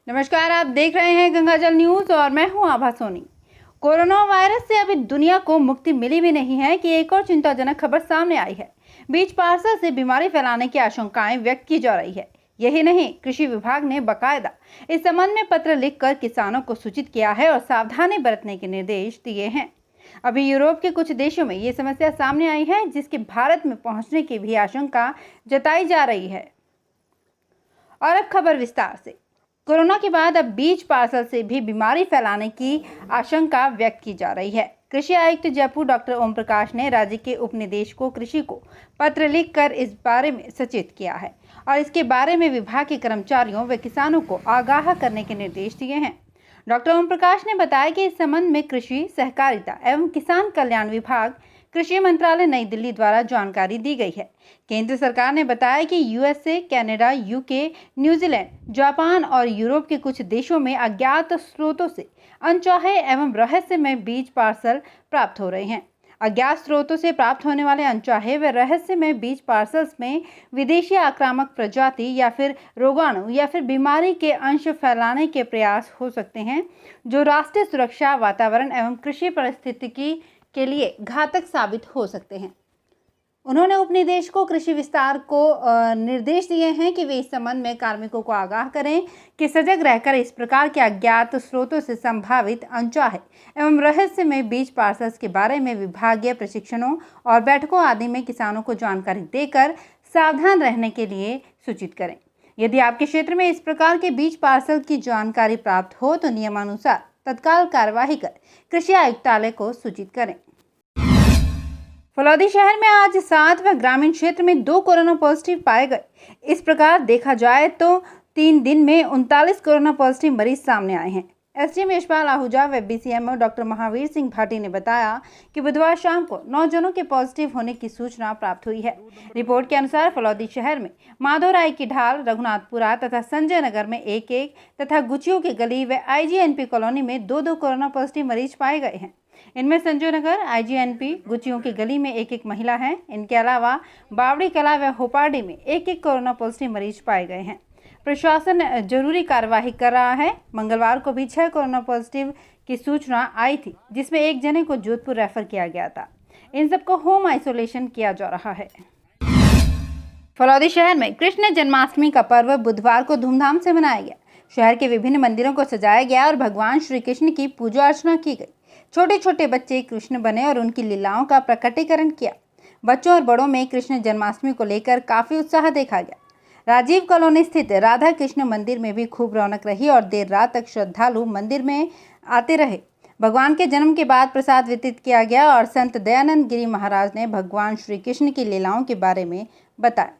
नमस्कार, आप देख रहे हैं गंगाजल न्यूज और मैं हूं आभा सोनी। कोरोना वायरस से अभी दुनिया को मुक्ति मिली भी नहीं है कि एक और चिंताजनक खबर सामने आई है। बीज पार्सल से बीमारी फैलाने की आशंकाएं व्यक्त की जा रही है। यही नहीं, कृषि विभाग ने बाकायदा इस संबंध में पत्र लिखकर किसानों को सूचित किया है और सावधानी बरतने के निर्देश दिए हैं। अभी यूरोप के कुछ देशों में ये समस्या सामने आई है, जिसके भारत में पहुंचने की भी आशंका जताई जा रही है। और अब खबर विस्तार से। कोरोना के बाद अब बीज पार्सल से भी बीमारी फैलाने की आशंका व्यक्त की जा रही है। कृषि आयुक्त जयपुर डॉक्टर ओम प्रकाश ने राज्य के उप निदेशकों कृषि को पत्र लिखकर इस बारे में सचेत किया है और इसके बारे में विभाग के कर्मचारियों व किसानों को आगाह करने के निर्देश दिए हैं। डॉक्टर ओम प्रकाश ने बताया कि इस संबंध में कृषि, सहकारिता एवं किसान कल्याण विभाग, कृषि मंत्रालय नई दिल्ली द्वारा जानकारी दी गई है। केंद्र सरकार ने बताया कि USA, Canada, UK, New Zealand, Japan और यूरोप के कुछ देशों में अज्ञात स्रोतों से अनचाहे एवं रहस्यमय बीज पार्सल प्राप्त हो रहे हैं। अज्ञात स्रोतों से प्राप्त होने वाले अनचाहे व रहस्यमय बीज पार्सल्स में विदेशी आक्रामक प्रजाति या फिर रोगाणु या फिर बीमारी के अंश फैलाने के प्रयास हो सकते हैं, जो राष्ट्रीय सुरक्षा, वातावरण एवं कृषि पारिस्थितिकी के लिए घातक साबित हो सकते हैं। उन्होंने उपनिदेशकों कृषि विस्तार को निर्देश दिए हैं कि वे इस संबंध में कार्मिकों को आगाह करें कि सजग रहकर इस प्रकार के अज्ञात स्रोतों से संभावित अनचाहे एवं रहस्यमय बीज पार्सल्स के बारे में विभागीय प्रशिक्षणों और बैठकों आदि में किसानों को जानकारी देकर सावधान रहने के लिए सूचित करें। यदि आपके क्षेत्र में इस प्रकार के बीज पार्सल की जानकारी प्राप्त हो तो नियमानुसार तत्काल कार्यवाही कर कृषि आयुक्तालय को सूचित करें। फलौदी शहर में आज 7 व ग्रामीण क्षेत्र में 2 कोरोना पॉजिटिव पाए गए। इस प्रकार देखा जाए तो 3 दिन में 39 कोरोना पॉजिटिव मरीज सामने आए हैं। एसडीएम यशपाल आहूजा व बीसीएमओ डॉक्टर महावीर सिंह भाटी ने बताया कि बुधवार शाम को 9 जनों के पॉजिटिव होने की सूचना प्राप्त हुई है। रिपोर्ट के अनुसार फलौदी शहर में माधोराय की ढाल, रघुनाथपुरा तथा संजय नगर में 1-1 तथा गुचियों की गली व आईजीएनपी कॉलोनी में 2-2 कोरोना पॉजिटिव मरीज पाए गए हैं। इनमें संजय नगर, आईजीएनपी, गुचियों की गली में 1-1 महिला है। इनके अलावा बावड़ी कला व होपाडी में 1-1 कोरोना पॉजिटिव मरीज पाए गए हैं। प्रशासन जरूरी कार्यवाही कर रहा है। मंगलवार को भी 6 कोरोना पॉजिटिव की सूचना आई थी, जिसमें 1 जने को जोधपुर रेफर किया गया था। इन सबको होम आइसोलेशन किया जा रहा है। फलौदी शहर में कृष्ण जन्माष्टमी का पर्व बुधवार को धूमधाम से मनाया गया। शहर के विभिन्न मंदिरों को सजाया गया और भगवान श्री कृष्ण की पूजा अर्चना की गई। छोटे छोटे बच्चे कृष्ण बने और उनकी लीलाओं का प्रकटीकरण किया। बच्चों और बड़ों में कृष्ण जन्माष्टमी को लेकर काफी उत्साह देखा गया। राजीव कॉलोनी स्थित राधा कृष्ण मंदिर में भी खूब रौनक रही और देर रात तक श्रद्धालु मंदिर में आते रहे। भगवान के जन्म के बाद प्रसाद वितरित किया गया और संत दयानंद गिरी महाराज ने भगवान श्री कृष्ण की लीलाओं के बारे में बताया।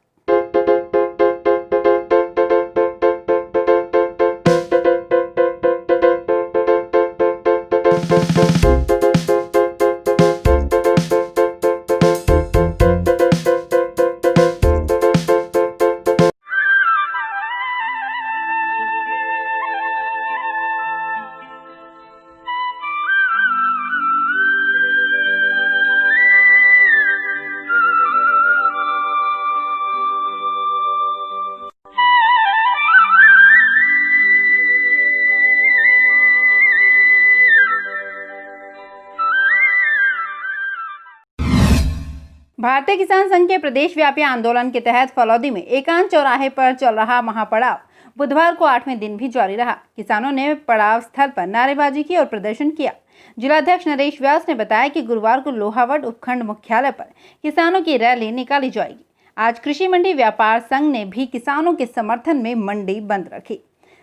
भारतीय किसान संघ के प्रदेश व्यापी आंदोलन के तहत फलौदी में एकांत चौराहे पर चल रहा महापड़ाव बुधवार को 8वें दिन भी जारी रहा। किसानों ने पड़ाव स्थल पर नारेबाजी की और प्रदर्शन किया। जिलाध्यक्ष नरेश व्यास ने बताया कि गुरुवार को लोहावट उपखंड मुख्यालय पर किसानों की रैली निकाली जाएगी। आज कृषि मंडी व्यापार संघ ने भी किसानों के समर्थन में मंडी बंद रखी।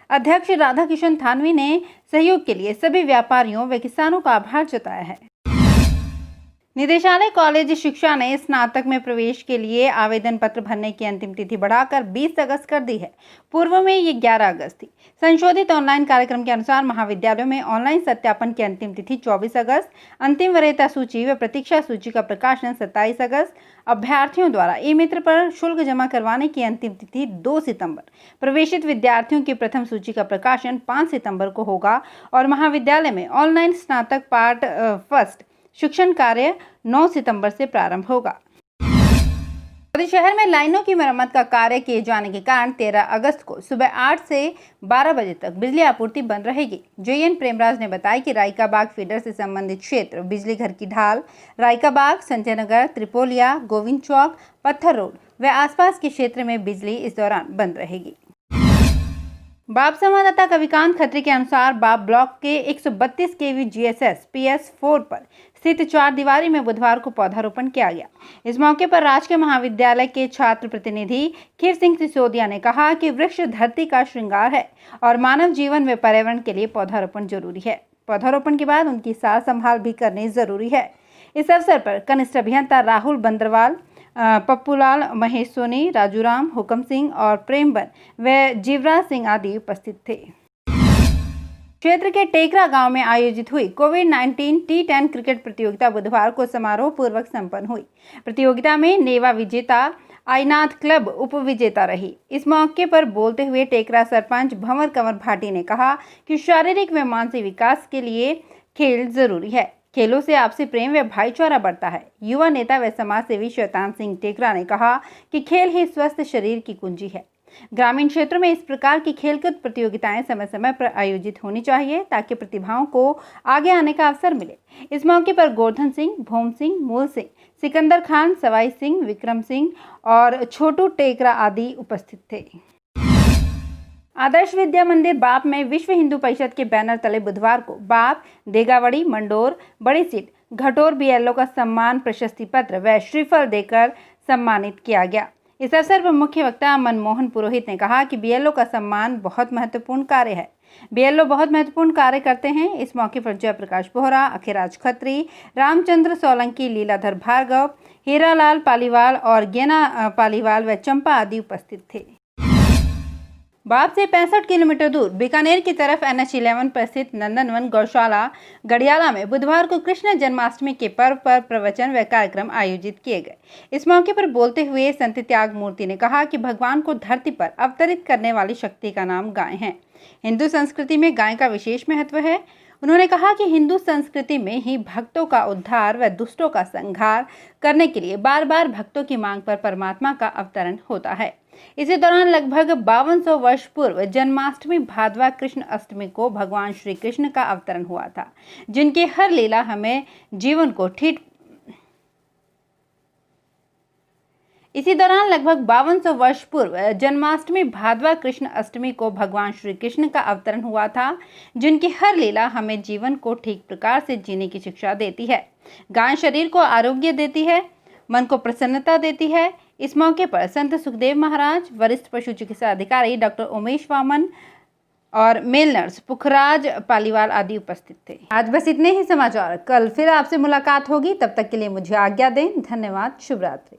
अध्यक्ष राधा किशन थानवी ने सहयोग के लिए सभी व्यापारियों व किसानों का आभार जताया है। निदेशालय कॉलेज शिक्षा ने स्नातक में प्रवेश के लिए आवेदन पत्र भरने की अंतिम तिथि बढ़ाकर 20 अगस्त कर दी है। पूर्व में ये 11 अगस्त थी। संशोधित ऑनलाइन कार्यक्रम के अनुसार महाविद्यालयों में ऑनलाइन सत्यापन की अंतिम तिथि 24 अगस्त, अंतिम वरीयता सूची व प्रतीक्षा सूची का प्रकाशन 27 अगस्त, अभ्यर्थियों द्वारा ई मित्र पर शुल्क जमा करवाने की अंतिम तिथि 2 सितंबर, प्रवेशित विद्यार्थियों की प्रथम सूची का प्रकाशन 5 सितंबर को होगा और महाविद्यालय में ऑनलाइन स्नातक पार्ट फर्स्ट शिक्षण कार्य 9 सितंबर से प्रारंभ होगा। मोदी शहर में लाइनों की मरम्मत का कार्य किए जाने के कारण 13 अगस्त को सुबह 8 से 12 बजे तक बिजली आपूर्ति बंद रहेगी। जेएन प्रेमराज ने बताया कि रायका बाग फीडर से संबंधित क्षेत्र बिजली घर की ढाल, रायका बाग, संजय नगर, त्रिपोलिया, गोविंद चौक, पत्थर रोड व आसपास के क्षेत्र में बिजली इस दौरान बंद रहेगी। बाप संवाददाता कविकांत खत्री के अनुसार बाप ब्लॉक के 132 केवी जीएसएस PS4 पर स्थित 4 दीवारी में बुधवार को पौधारोपण किया गया। इस मौके पर राजकीय महाविद्यालय के छात्र प्रतिनिधि खीर सिंह सिसोदिया ने कहा कि वृक्ष धरती का श्रृंगार है और मानव जीवन व पर्यावरण के लिए पौधारोपण जरूरी है। पौधारोपण के बाद उनकी सार संभाल भी करनी जरूरी है। इस अवसर पर कनिष्ठ अभियंता राहुल बंदरवाल, पप्पूलाल, महेश सोनी, राजूराम, हुकम सिंह और प्रेमबन व जीवराज सिंह आदि उपस्थित थे। क्षेत्र के टेकरा गांव में आयोजित हुई कोविड-19 T10 क्रिकेट प्रतियोगिता बुधवार को समारोह पूर्वक संपन्न हुई। प्रतियोगिता में नेवा विजेता आईनाथ क्लब उप विजेता रही। इस मौके पर बोलते हुए टेकरा सरपंच भंवर कंवर भाटी ने कहा कि शारीरिक व मानसिक विकास के लिए खेल जरूरी है। खेलों से आपसी प्रेम व भाईचारा बढ़ता है। युवा नेता व समाज सेवी शैतान सिंह टेकरा ने कहा कि खेल ही स्वस्थ शरीर की कुंजी है। ग्रामीण क्षेत्रों में इस प्रकार की खेलकूद प्रतियोगिताएं समय समय पर आयोजित होनी चाहिए ताकि प्रतिभाओं को आगे आने का अवसर मिले। इस मौके पर गोवर्धन सिंह, भोम सिंह, मूल सिंह, सिकंदर खान, सवाई सिंह, विक्रम सिंह और छोटू टेकरा आदि उपस्थित थे। आदर्श विद्या मंदिर बाप में विश्व हिंदू परिषद के बैनर तले बुधवार को बाप, देगावड़ी, मंडोर, बड़ी सीट, घटोर BLO का सम्मान प्रशस्ति पत्र व श्रीफल देकर सम्मानित किया गया। इस अवसर पर मुख्य वक्ता मनमोहन पुरोहित ने कहा कि BLO का सम्मान बहुत महत्वपूर्ण कार्य है। BLO बहुत महत्वपूर्ण कार्य करते हैं। इस मौके पर जयप्रकाश बोहरा, अखिराज खत्री, रामचंद्र सोलंकी, लीलाधर भार्गव, हीरालाल पालीवाल और गेना पालीवाल व चंपा आदि उपस्थित थे। बाप से 65 किलोमीटर दूर बीकानेर की तरफ NH11 पर स्थित नंदनवन गौशाला गड़ियाला में बुधवार को कृष्ण जन्माष्टमी के पर्व पर प्रवचन व कार्यक्रम आयोजित किए गए। इस मौके पर बोलते हुए संत त्याग मूर्ति ने कहा कि भगवान को धरती पर अवतरित करने वाली शक्ति का नाम गाय है। हिंदू संस्कृति में गाय का विशेष महत्व है। उन्होंने कहा कि हिंदू संस्कृति में ही भक्तों का उद्धार व दुष्टों का संहार करने के लिए बार बार भक्तों की मांग पर परमात्मा का अवतरण होता है। इसी दौरान लगभग 5200 वर्ष पूर्व जन्माष्टमी भादवा कृष्ण अष्टमी को भगवान श्री कृष्ण का अवतरण हुआ था, जिनकी हर लीला हमें जीवन को इसी दौरान लगभग 5200 वर्ष पूर्व जन्माष्टमी भादवा कृष्ण अष्टमी को भगवान श्री कृष्ण का अवतरण हुआ था, जिनकी हर लीला हमें जीवन को ठीक प्रकार से जीने की शिक्षा देती है। गाय शरीर को आरोग्य देती है, मन को प्रसन्नता देती है। इस मौके पर संत सुखदेव महाराज, वरिष्ठ पशु चिकित्सा अधिकारी डॉक्टर उमेश वामन और मेल नर्स पुखराज पालीवाल आदि उपस्थित थे। आज बस इतने ही समाचार। कल फिर आपसे मुलाकात होगी। तब तक के लिए मुझे आज्ञा दें। धन्यवाद। शुभ रात्रि।